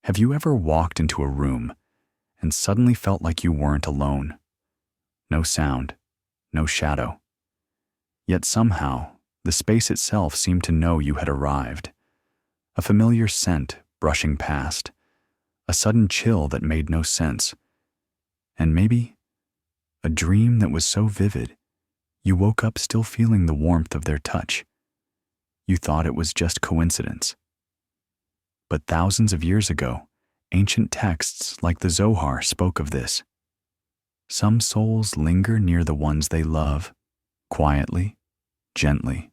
Have you ever walked into a room and suddenly felt like you weren't alone? No sound, no shadow. Yet somehow, the space itself seemed to know you had arrived. A familiar scent brushing past, a sudden chill that made no sense, and maybe a dream that was so vivid, you woke up still feeling the warmth of their touch. You thought it was just coincidence. But thousands of years ago, ancient texts like the Zohar spoke of this. Some souls linger near the ones they love, quietly, gently,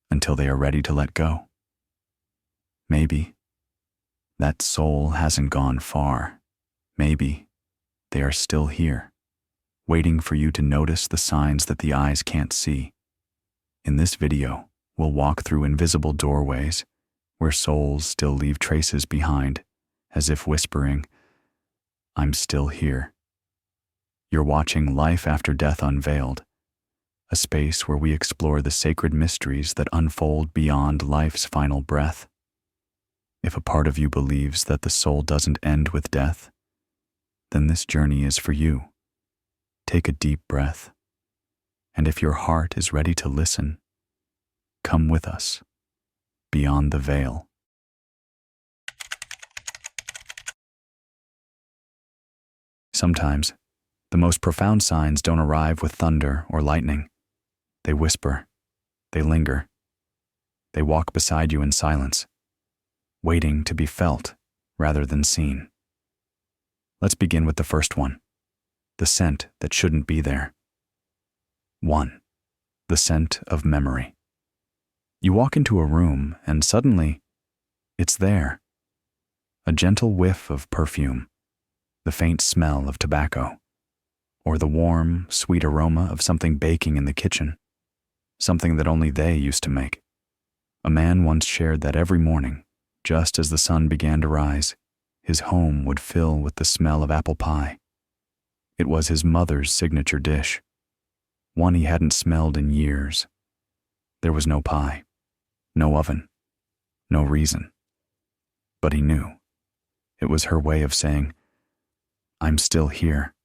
until they are ready to let go. Maybe that soul hasn't gone far. Maybe they are still here, waiting for you to notice the signs that the eyes can't see. In this video, we'll walk through invisible doorways where souls still leave traces behind, as if whispering, "I'm still here." You're watching Life After Death Unveiled, a space where we explore the sacred mysteries that unfold beyond life's final breath. If a part of you believes that the soul doesn't end with death, then this journey is for you. Take a deep breath, and if your heart is ready to listen, come with us, beyond the veil. Sometimes, the most profound signs don't arrive with thunder or lightning. They whisper, they linger, they walk beside you in silence, waiting to be felt rather than seen. Let's begin with the first one, the scent that shouldn't be there. 1. The scent of memory. You walk into a room and suddenly, it's there. A gentle whiff of perfume, the faint smell of tobacco, or the warm, sweet aroma of something baking in the kitchen, something that only they used to make. A man once shared that every morning, just as the sun began to rise, his home would fill with the smell of apple pie. It was his mother's signature dish, one he hadn't smelled in years. There was no pie, no oven, no reason. But he knew. It was her way of saying, "I'm still here."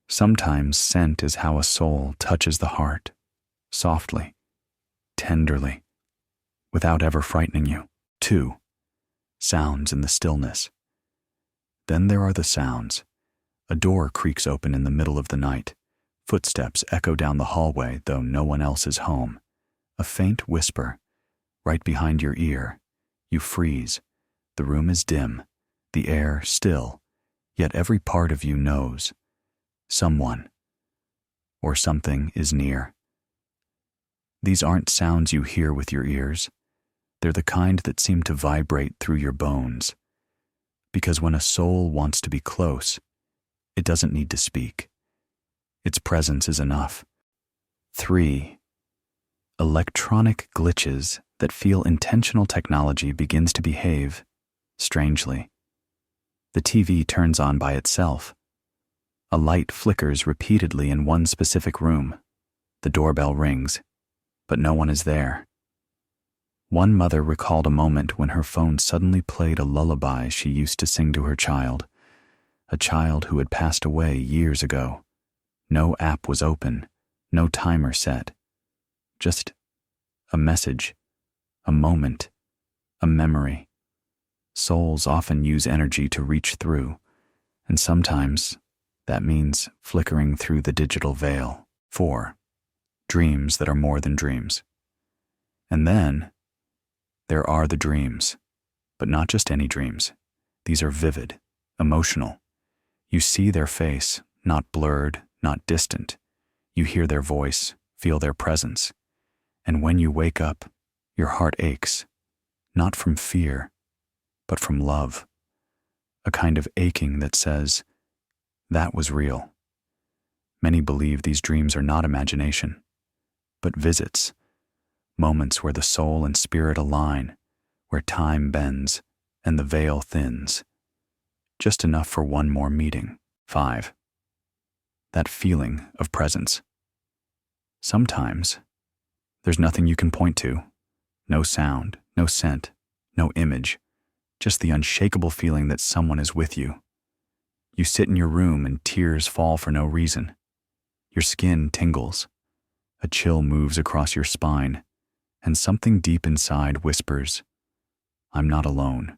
Sometimes scent is how a soul touches the heart, softly, tenderly, without ever frightening you. 2. Sounds in the stillness. Then there are the sounds. A door creaks open in the middle of the night. Footsteps echo down the hallway, though no one else is home. A faint whisper, right behind your ear. You freeze. The room is dim, the air still, yet every part of you knows. Someone or something is near. These aren't sounds you hear with your ears. They're the kind that seem to vibrate through your bones. Because when a soul wants to be close, it doesn't need to speak. Its presence is enough. 3. Electronic glitches that feel intentional technology begins to behave strangely. The TV turns on by itself. A light flickers repeatedly in one specific room. The doorbell rings, but no one is there. One mother recalled a moment when her phone suddenly played a lullaby she used to sing to her child, a child who had passed away years ago. No app was open, no timer set. Just a message, a moment, a memory. Souls often use energy to reach through, and sometimes that means flickering through the digital veil. 4. Dreams that are more than dreams. And then there are the dreams, but not just any dreams. These are vivid, emotional. You see their face, not blurred, not distant. You hear their voice, feel their presence. And when you wake up, your heart aches, not from fear, but from love. A kind of aching that says, that was real. Many believe these dreams are not imagination, but visits, moments where the soul and spirit align, where time bends and the veil thins. Just enough for one more meeting. 5. That feeling of presence. Sometimes there's nothing you can point to. No sound, no scent, no image. just the unshakable feeling that someone is with you. You sit in your room and tears fall for no reason. Your skin tingles. A chill moves across your spine, and something deep inside whispers, "I'm not alone.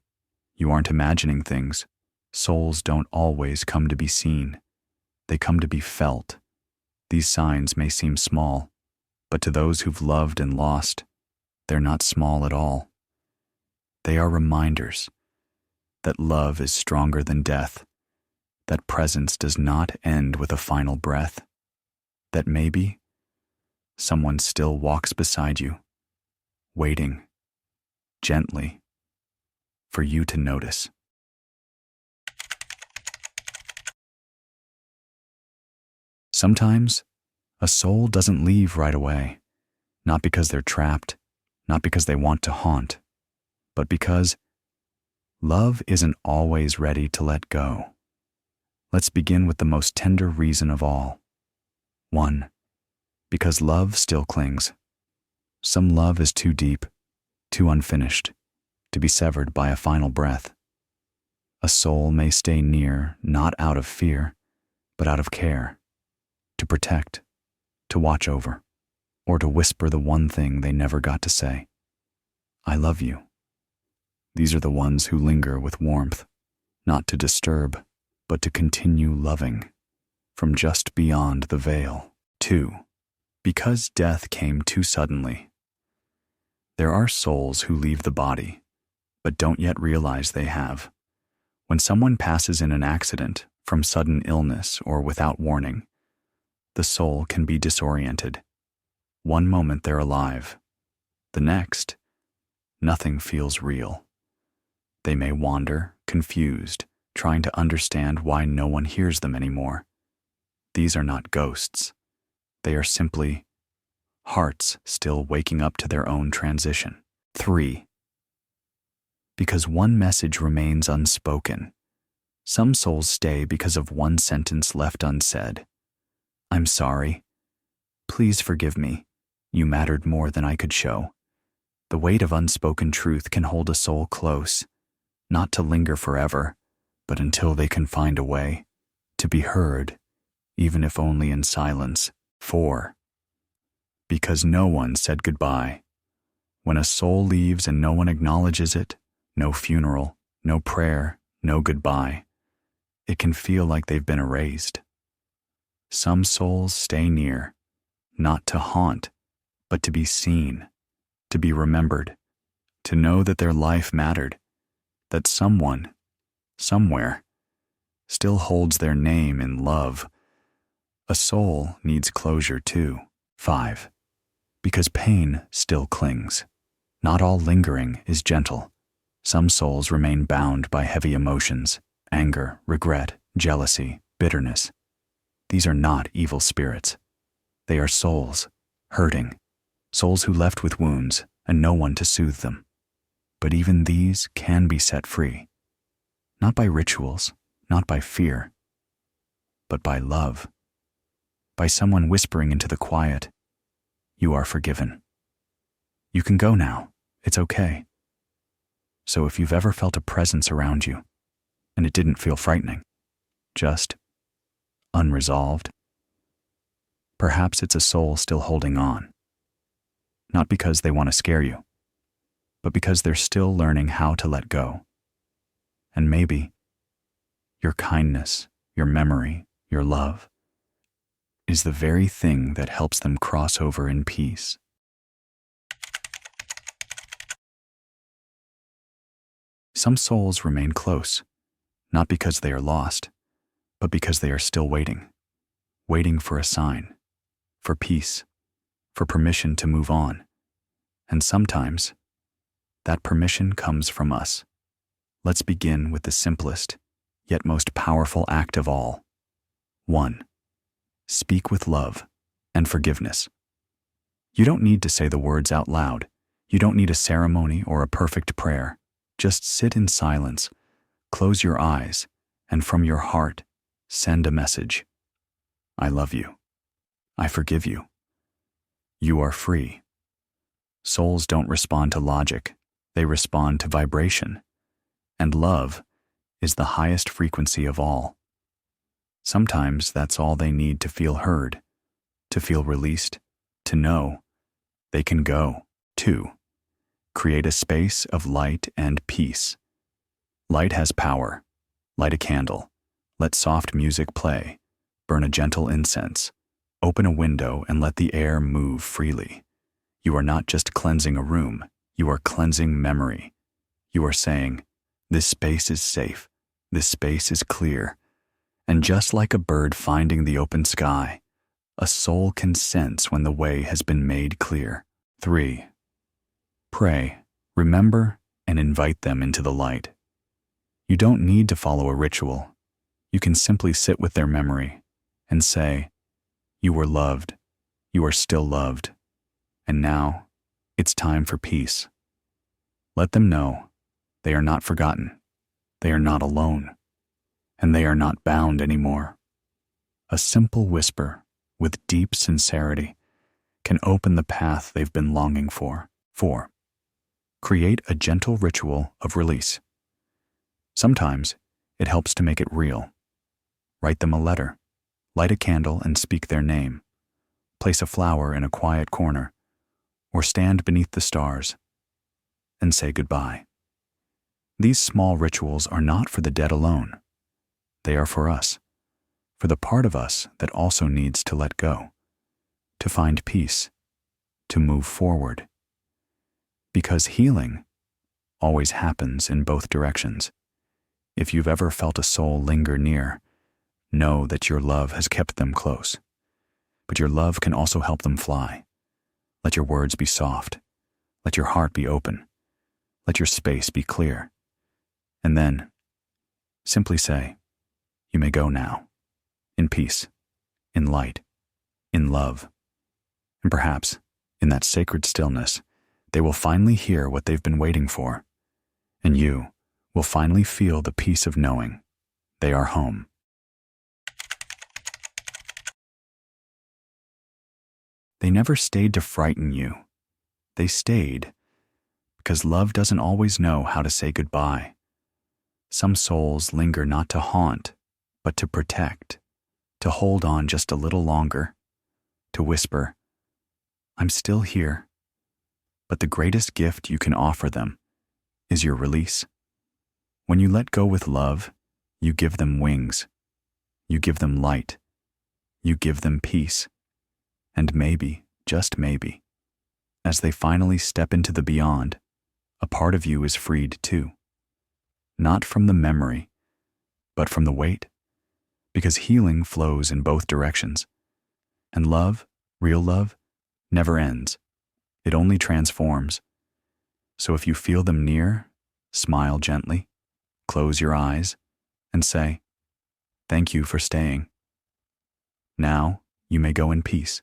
You aren't imagining things. Souls don't always come to be seen. They come to be felt." These signs may seem small, but to those who've loved and lost, they're not small at all. They are reminders that love is stronger than death, that presence does not end with a final breath, that maybe someone still walks beside you, waiting, gently, for you to notice. Sometimes, a soul doesn't leave right away, not because they're trapped, not because they want to haunt, but because love isn't always ready to let go. Let's begin with the most tender reason of all. 1. Because love still clings. Some love is too deep, too unfinished, to be severed by a final breath. A soul may stay near, not out of fear, but out of care, to protect, to watch over, or to whisper the one thing they never got to say. I love you. These are the ones who linger with warmth, not to disturb, but to continue loving, from just beyond the veil. 2. Because death came too suddenly. There are souls who leave the body, but don't yet realize they have. When someone passes in an accident, from sudden illness or without warning, the soul can be disoriented. One moment they're alive. The next, nothing feels real. They may wander, confused, trying to understand why no one hears them anymore. These are not ghosts. They are simply hearts still waking up to their own transition. 3. Because one message remains unspoken. Some souls stay because of one sentence left unsaid. I'm sorry. Please forgive me. You mattered more than I could show. The weight of unspoken truth can hold a soul close, not to linger forever, but until they can find a way to be heard, even if only in silence. 4. Because no one said goodbye. When a soul leaves and no one acknowledges it, no funeral, no prayer, no goodbye, it can feel like they've been erased. Some souls stay near, not to haunt, but to be seen, to be remembered, to know that their life mattered, that someone, somewhere, still holds their name in love. A soul needs closure too. 5. Because pain still clings. Not all lingering is gentle. Some souls remain bound by heavy emotions, anger, regret, jealousy, bitterness. These are not evil spirits. They are souls, hurting, souls who left with wounds and no one to soothe them. But even these can be set free. Not by rituals, not by fear, but by love. By someone whispering into the quiet, "You are forgiven. You can go now. It's okay." So if you've ever felt a presence around you, and it didn't feel frightening, just unresolved, perhaps it's a soul still holding on. Not because they want to scare you, but because they're still learning how to let go. And maybe your kindness, your memory, your love is the very thing that helps them cross over in peace. Some souls remain close, not because they are lost, but because they are still waiting for a sign, for peace, for permission to move on. And sometimes, that permission comes from us. Let's begin with the simplest, yet most powerful act of all. 1. Speak with love and forgiveness. You don't need to say the words out loud. You don't need a ceremony or a perfect prayer. Just sit in silence, close your eyes, and from your heart, send a message. I love you. I forgive you. You are free. Souls don't respond to logic. They respond to vibration. And love is the highest frequency of all. Sometimes that's all they need to feel heard, to feel released, to know they can go. 2. Create a space of light and peace. Light has power. Light a candle. Let soft music play. Burn a gentle incense. Open a window and let the air move freely. You are not just cleansing a room, you are cleansing memory. You are saying, this space is safe, this space is clear. And just like a bird finding the open sky, a soul can sense when the way has been made clear. 3. Pray, remember, and invite them into the light. You don't need to follow a ritual. You can simply sit with their memory and say, you were loved, you are still loved, and now it's time for peace. Let them know they are not forgotten, they are not alone, and they are not bound anymore. A simple whisper with deep sincerity can open the path they've been longing for. 4. Create a gentle ritual of release. Sometimes it helps to make it real. Write them a letter, light a candle and speak their name, place a flower in a quiet corner, or stand beneath the stars and say goodbye. These small rituals are not for the dead alone. They are for us, for the part of us that also needs to let go, to find peace, to move forward. Because healing always happens in both directions. If you've ever felt a soul linger near, know that your love has kept them close. But your love can also help them fly. Let your words be soft. Let your heart be open. Let your space be clear. And then, simply say, you may go now, in peace, in light, in love. And perhaps, in that sacred stillness, they will finally hear what they've been waiting for, and you will finally feel the peace of knowing they are home. They never stayed to frighten you. They stayed because love doesn't always know how to say goodbye. Some souls linger not to haunt, but to protect, to hold on just a little longer, to whisper, I'm still here. But the greatest gift you can offer them is your release. When you let go with love, you give them wings. You give them light. You give them peace. And maybe, just maybe, as they finally step into the beyond, a part of you is freed too. Not from the memory, but from the weight, because healing flows in both directions. And love, real love, never ends. It only transforms. So if you feel them near, smile gently, close your eyes, and say, thank you for staying. Now you may go in peace.